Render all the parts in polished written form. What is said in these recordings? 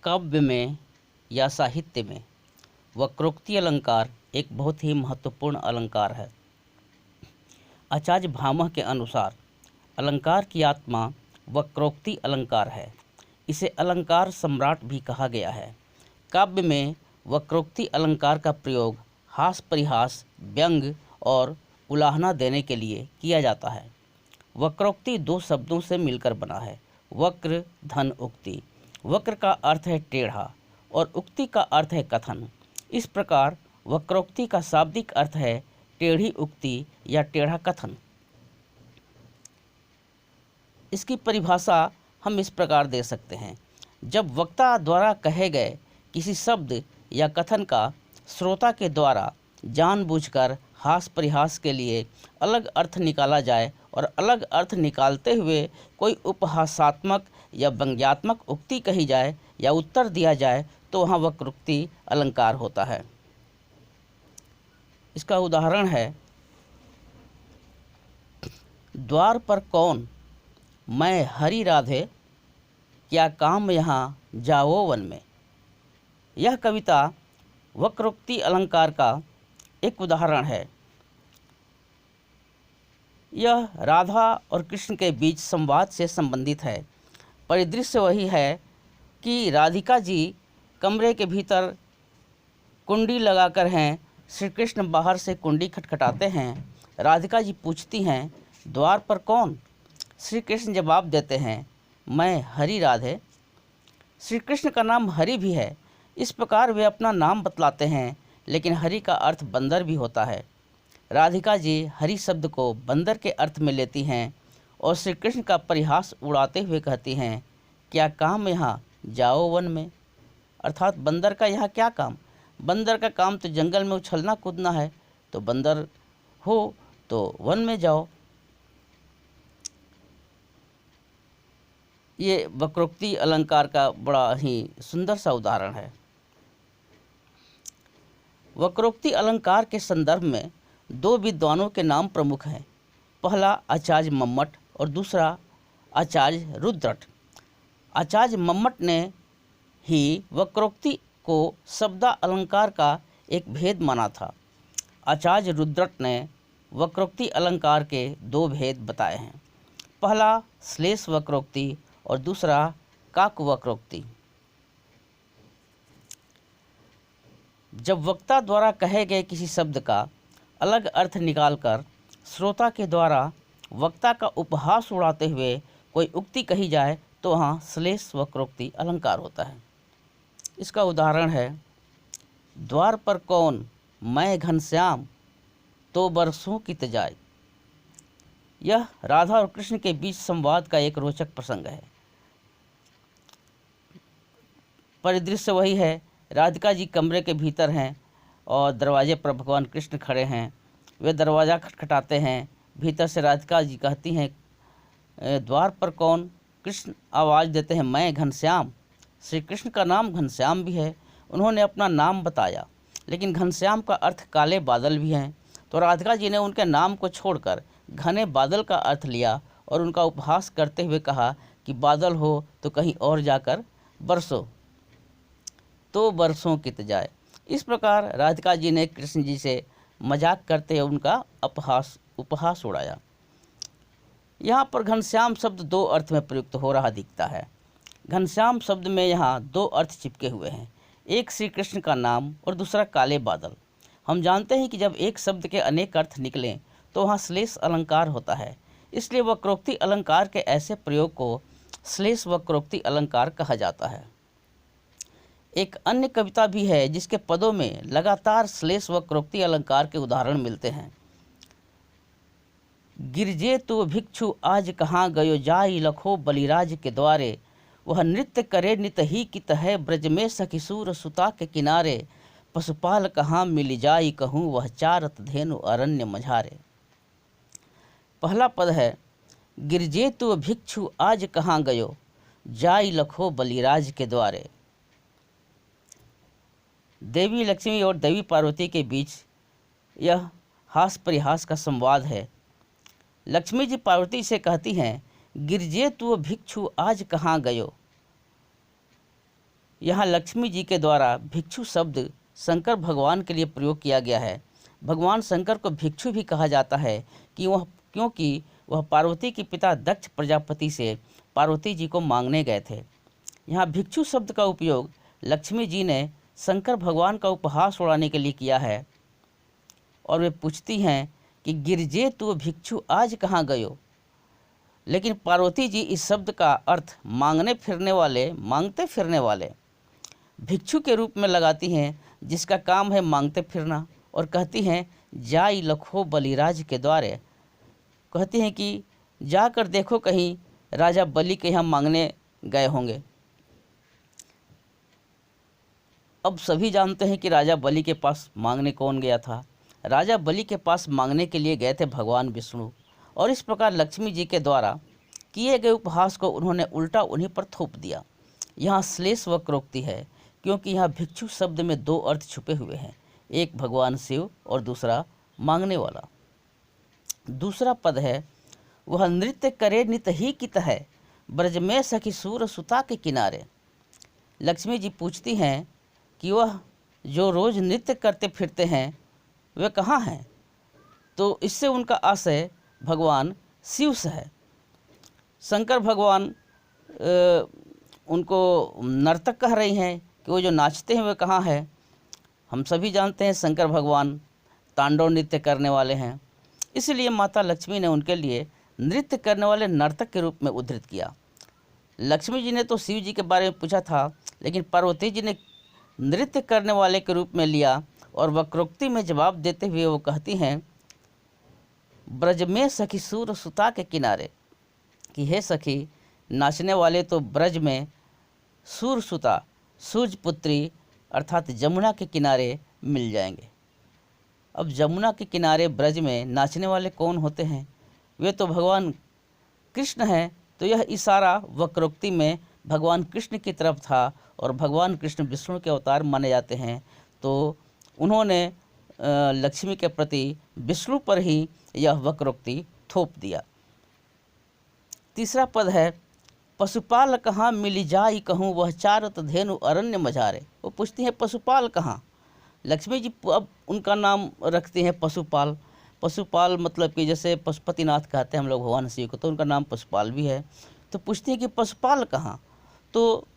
काव्य में या साहित्य में वक्रोक्ति अलंकार एक बहुत ही महत्वपूर्ण अलंकार है। आचार्य भामह के अनुसार अलंकार की आत्मा वक्रोक्ति अलंकार है। इसे अलंकार सम्राट भी कहा गया है। काव्य में वक्रोक्ति अलंकार का प्रयोग हास परिहास, व्यंग और उलाहना देने के लिए किया जाता है। वक्रोक्ति दो शब्दों से मिलकर बना है, वक्र धन उक्ति। वक्र का अर्थ है टेढ़ा और उक्ति का अर्थ है कथन। इस प्रकार वक्रोक्ति का शाब्दिक अर्थ है टेढ़ी उक्ति या टेढ़ा कथन। इसकी परिभाषा हम इस प्रकार दे सकते हैं, जब वक्ता द्वारा कहे गए किसी शब्द या कथन का श्रोता के द्वारा जानबूझकर हास परिहास के लिए अलग अर्थ निकाला जाए और अलग अर्थ निकालते हुए कोई उपहासात्मक या व्यंग्यात्मक उक्ति कही जाए या उत्तर दिया जाए तो वहाँ वक्रोक्ति अलंकार होता है। इसका उदाहरण है, द्वार पर कौन मैं हरि राधे, क्या काम यहाँ जाओ वन में। यह कविता वक्रोक्ति अलंकार का एक उदाहरण है। यह राधा और कृष्ण के बीच संवाद से संबंधित है। परिदृश्य वही है कि राधिका जी कमरे के भीतर कुंडी लगाकर हैं। श्री कृष्ण बाहर से कुंडी खटखटाते हैं। राधिका जी पूछती हैं, द्वार पर कौन। श्री कृष्ण जवाब देते हैं, मैं हरि राधे। श्री कृष्ण का नाम हरि भी है। इस प्रकार वे अपना नाम बतलाते हैं, लेकिन हरि का अर्थ बंदर भी होता है। राधिका जी हरि शब्द को बंदर के अर्थ में लेती हैं और श्री कृष्ण का परिहास उड़ाते हुए कहती हैं, क्या काम यहाँ जाओ वन में। अर्थात बंदर का यहाँ क्या काम। बंदर का काम तो जंगल में उछलना कूदना है, तो बंदर हो तो वन में जाओ। ये वक्रोक्ति अलंकार का बड़ा ही सुंदर सा उदाहरण है। वक्रोक्ति अलंकार के संदर्भ में दो विद्वानों के नाम प्रमुख हैं। पहला आचार्य मम्मट और दूसरा आचार्य रुद्रट। आचार्य मम्मट ने ही वक्रोक्ति को शब्दा अलंकार का एक भेद माना था। आचार्य रुद्रट ने वक्रोक्ति अलंकार के दो भेद बताए हैं। पहला श्लेष वक्रोक्ति और दूसरा काक वक्रोक्ति। जब वक्ता द्वारा कहे गए किसी शब्द का अलग अर्थ निकालकर श्रोता के द्वारा वक्ता का उपहास उड़ाते हुए कोई उक्ति कही जाए तो वहाँ श्लेष वक्रोक्ति अलंकार होता है। इसका उदाहरण है, द्वार पर कौन मैं घनश्याम, तो बरसों की तजाए। यह राधा और कृष्ण के बीच संवाद का एक रोचक प्रसंग है। परिदृश्य वही है, राधिका जी कमरे के भीतर हैं और दरवाजे पर भगवान कृष्ण खड़े हैं। वे दरवाज़ा खटखटाते हैं। भीतर से राधिका जी कहती हैं, द्वार पर कौन। कृष्ण आवाज़ देते हैं, मैं घनश्याम। श्री कृष्ण का नाम घनश्याम भी है। उन्होंने अपना नाम बताया, लेकिन घनश्याम का अर्थ काले बादल भी हैं। तो राधिका जी ने उनके नाम को छोड़कर घने बादल का अर्थ लिया और उनका उपहास करते हुए कहा कि बादल हो तो कहीं और जाकर बरसो, तो बरसों की तजाए। इस प्रकार राधिका जी ने कृष्ण जी से मजाक करते हुए उनका उपहास उड़ाया। यहाँ पर घनश्याम शब्द दो अर्थ में प्रयुक्त हो रहा दिखता है। घनश्याम शब्द में यहाँ दो अर्थ चिपके हुए हैं, एक श्री कृष्ण का नाम और दूसरा काले बादल। हम जानते हैं कि जब एक शब्द के अनेक अर्थ निकलें तो वहाँ श्लेष अलंकार होता है। इसलिए वक्रोक्ति अलंकार के ऐसे प्रयोग को श्लेष वक्रोक्ति अलंकार कहा जाता है। एक अन्य कविता भी है जिसके पदों में लगातार श्लेष वक्रोक्ति अलंकार के उदाहरण मिलते हैं। गिरजे तो भिक्षु आज कहाँ गयो, जाई लखो बलिराज के द्वारे। वह नृत्य करे नित ही कित है, ब्रज में सखिसूर सुता के किनारे। पशुपाल कहाँ मिल जाई कहूँ, वह चारत धेनु अरण्य मझारे। पहला पद है, गिरजे तो भिक्षु आज कहाँ गयो, जाई लखो बलिराज के द्वारे। देवी लक्ष्मी और देवी पार्वती के बीच यह हास परिहास का संवाद है। लक्ष्मी जी पार्वती से कहती हैं, गिरजे तू भिक्षु आज कहाँ गयो। यहाँ लक्ष्मी जी के द्वारा भिक्षु शब्द शंकर भगवान के लिए प्रयोग किया गया है। भगवान शंकर को भिक्षु भी कहा जाता है क्योंकि वह पार्वती के पिता दक्ष प्रजापति से पार्वती जी को मांगने गए थे। यहाँ भिक्षु शब्द का उपयोग लक्ष्मी जी ने शंकर भगवान का उपहास उड़ाने के लिए किया है और वे पूछती हैं कि गिरजे तू भिक्षु आज कहाँ गयो। लेकिन पार्वती जी इस शब्द का अर्थ मांगते फिरने वाले भिक्षु के रूप में लगाती हैं, जिसका काम है मांगते फिरना, और कहती हैं जाई लखो बलिराज के द्वारे, कहती हैं कि जाकर देखो कहीं राजा बलि के यहाँ मांगने गए होंगे। अब सभी जानते हैं कि राजा बलि के पास मांगने कौन गया था। राजा बलि के पास मांगने के लिए गए थे भगवान विष्णु, और इस प्रकार लक्ष्मी जी के द्वारा किए गए उपहास को उन्होंने उल्टा उन्हीं पर थोप दिया। यहाँ श्लेष वक्रोक्ति है क्योंकि यहाँ भिक्षु शब्द में दो अर्थ छुपे हुए हैं, एक भगवान शिव और दूसरा मांगने वाला। दूसरा पद है वह नृत्य करे नित ही कित है, ब्रज में सखी सूर सुता के किनारे। लक्ष्मी जी पूछती हैं कि वह जो रोज़ नृत्य करते फिरते हैं वे कहाँ हैं। तो इससे उनका आशय भगवान शिव से है। शंकर भगवान उनको नर्तक कह रही हैं कि वो जो नाचते हैं वे कहाँ हैं। हम सभी जानते हैं शंकर भगवान तांडव नृत्य करने वाले हैं, इसलिए माता लक्ष्मी ने उनके लिए नृत्य करने वाले नर्तक के रूप में उद्धृत किया। लक्ष्मी जी ने तो शिव जी के बारे में पूछा था, लेकिन पार्वती जी ने नृत्य करने वाले के रूप में लिया और वक्रोक्ति में जवाब देते हुए वो कहती हैं ब्रज में सखी सूर सुता के किनारे, कि हे सखी नाचने वाले तो ब्रज में सूर सुता सूर्य पुत्री अर्थात जमुना के किनारे मिल जाएंगे। अब जमुना के किनारे ब्रज में नाचने वाले कौन होते हैं? वे तो भगवान कृष्ण हैं। तो यह इशारा वक्रोक्ति में भगवान कृष्ण की तरफ था, और भगवान कृष्ण विष्णु के अवतार माने जाते हैं, तो उन्होंने लक्ष्मी के प्रति विष्णु पर ही यह वक्रोक्ति थोप दिया। तीसरा पद है पशुपाल कहाँ मिली जाई कहूँ, वह चारत धेनु अरण्य मझारे। वो पूछती हैं पशुपाल कहाँ। लक्ष्मी जी अब उनका नाम रखती हैं पशुपाल। पशुपाल मतलब कि जैसे पशुपतिनाथ कहते हैं हम लोग भगवान शिव को, तो उनका नाम पशुपाल भी है। तो पूछती हैं कि पशुपाल कहाँ। तो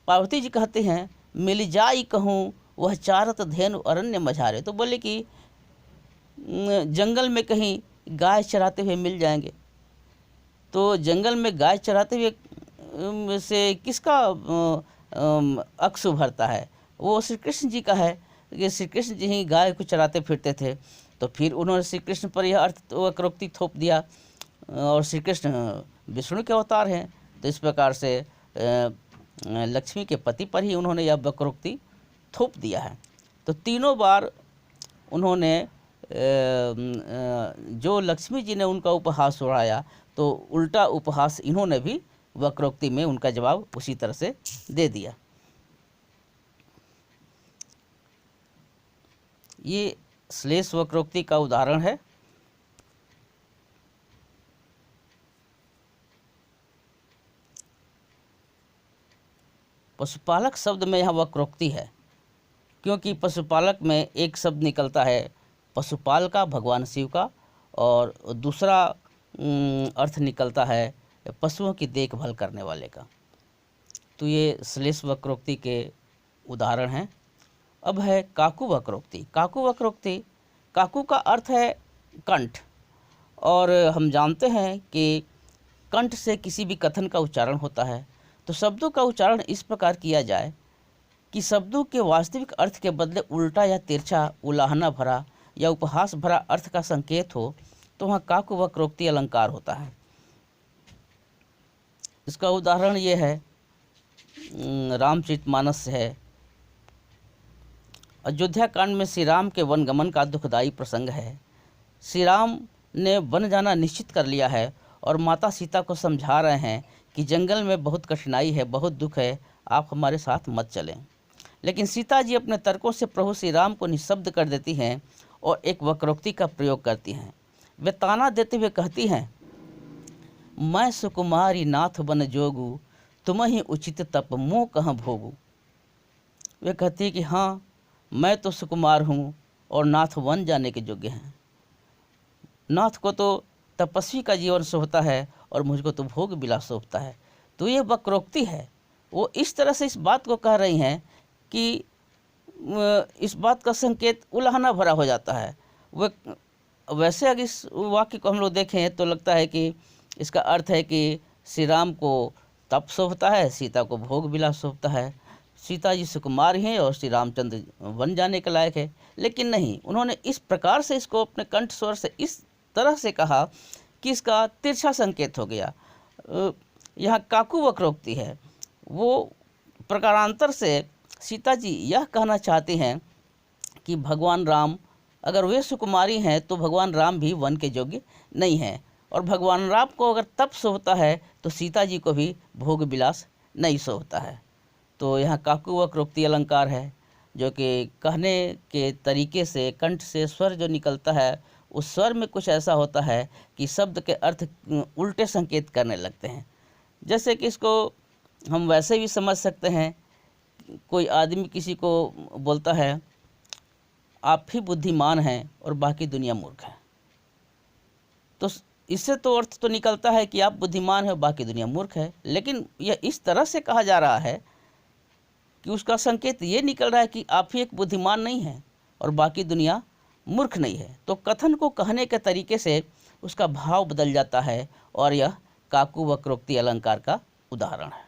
पार्वती जी कहते हैं मिल जाई कहूँ, वह चारत धेनु अरण्य मझारे। तो बोले कि जंगल में कहीं गाय चराते हुए मिल जाएंगे। तो जंगल में गाय चराते हुए से किसका अक्स उभरता है? वो श्री कृष्ण जी का है कि श्री कृष्ण जी ही गाय को चराते फिरते थे। तो फिर उन्होंने श्री कृष्ण पर यह अर्थ वक्रोक्ति थोप दिया, और श्री कृष्ण विष्णु के अवतार हैं, तो इस प्रकार से लक्ष्मी के पति पर ही उन्होंने यह वक्रोक्ति थोप दिया है। तो तीनों बार उन्होंने जो लक्ष्मी जी ने उनका उपहास उड़ाया, तो उल्टा उपहास इन्होंने भी वक्रोक्ति में उनका जवाब उसी तरह से दे दिया। ये श्लेष वक्रोक्ति का उदाहरण है। पशुपालक शब्द में यह वक्रोक्ति है क्योंकि पशुपालक में एक शब्द निकलता है पशुपाल का, भगवान शिव का, और दूसरा अर्थ निकलता है पशुओं की देखभाल करने वाले का। तो ये श्लेष वक्रोक्ति के उदाहरण हैं। अब है काकू वक्रोक्ति। काकू वक्रोक्ति, काकू का अर्थ है कंठ, और हम जानते हैं कि कंठ से किसी भी कथन का उच्चारण होता है। तो शब्दों का उच्चारण इस प्रकार किया जाए कि शब्दों के वास्तविक अर्थ के बदले उल्टा या तिरछा, उलाहना भरा या उपहास भरा अर्थ का संकेत हो, तो वहाँ काकू वक्रोक्ति अलंकार होता है। इसका उदाहरण ये है, रामचरितमानस से है। अयोध्या कांड में श्री राम के वनगमन का दुखदायी प्रसंग है। श्री राम ने वन जाना निश्चित कर लिया है और माता सीता को समझा रहे हैं कि जंगल में बहुत कठिनाई है, बहुत दुख है, आप हमारे साथ मत चलें। लेकिन सीता जी अपने तर्कों से प्रभु श्री राम को निःशब्द कर देती हैं और एक वक्रोक्ति का प्रयोग करती हैं। वे ताना देते हुए कहती हैं, मैं सुकुमारी नाथ बन जोगू, तुम ही उचित तप मोह कहाँ भोगू। वे कहती है कि हाँ, मैं तो सुकुमार हूँ और नाथ वन जाने के योग्य हैं। नाथ को तो तपस्वी का जीवन शोभता है और मुझको तो भोग विलास शोभता है। तो ये वक्रोक्ति है। वो इस तरह से इस बात को कह रही हैं कि इस बात का संकेत उलाहना भरा हो जाता है। वैसे अगर इस वाक्य को हम लोग देखें तो लगता है कि इसका अर्थ है कि श्री राम को तप शोभता है, सीता को भोग विलास शोभता है, सीता जी सुकुमार हैं और श्री रामचंद्र वन जाने के लायक है। लेकिन नहीं, उन्होंने इस प्रकार से इसको अपने कंठ स्वर से इस तरह से कहा कि इसका तिरछा संकेत हो गया। यहाँ काकू वक्रोक्ति है। वो प्रकारांतर से सीता जी यह कहना चाहती हैं कि भगवान राम अगर वे सुकुमारी हैं तो भगवान राम भी वन के योग्य नहीं हैं, और भगवान राम को अगर तप शोभता है तो सीता जी को भी भोग विलास नहीं शोभता है। तो यहाँ काकू वक्रोक्ति अलंकार है, जो कि कहने के तरीके से कंठ से स्वर जो निकलता है उस स्वर में कुछ ऐसा होता है कि शब्द के अर्थ उल्टे संकेत करने लगते हैं। जैसे कि इसको हम वैसे भी समझ सकते हैं, कोई आदमी किसी को बोलता है आप ही बुद्धिमान हैं और बाकी दुनिया मूर्ख है। तो इससे तो अर्थ तो निकलता है कि आप बुद्धिमान हैं और बाकी दुनिया मूर्ख है, लेकिन यह इस तरह से कहा जा रहा है कि उसका संकेत ये निकल रहा है कि आप ही एक बुद्धिमान नहीं हैं और बाकी दुनिया मूर्ख नहीं है। तो कथन को कहने के तरीके से उसका भाव बदल जाता है और यह काकू वक्रोक्ति अलंकार का उदाहरण है।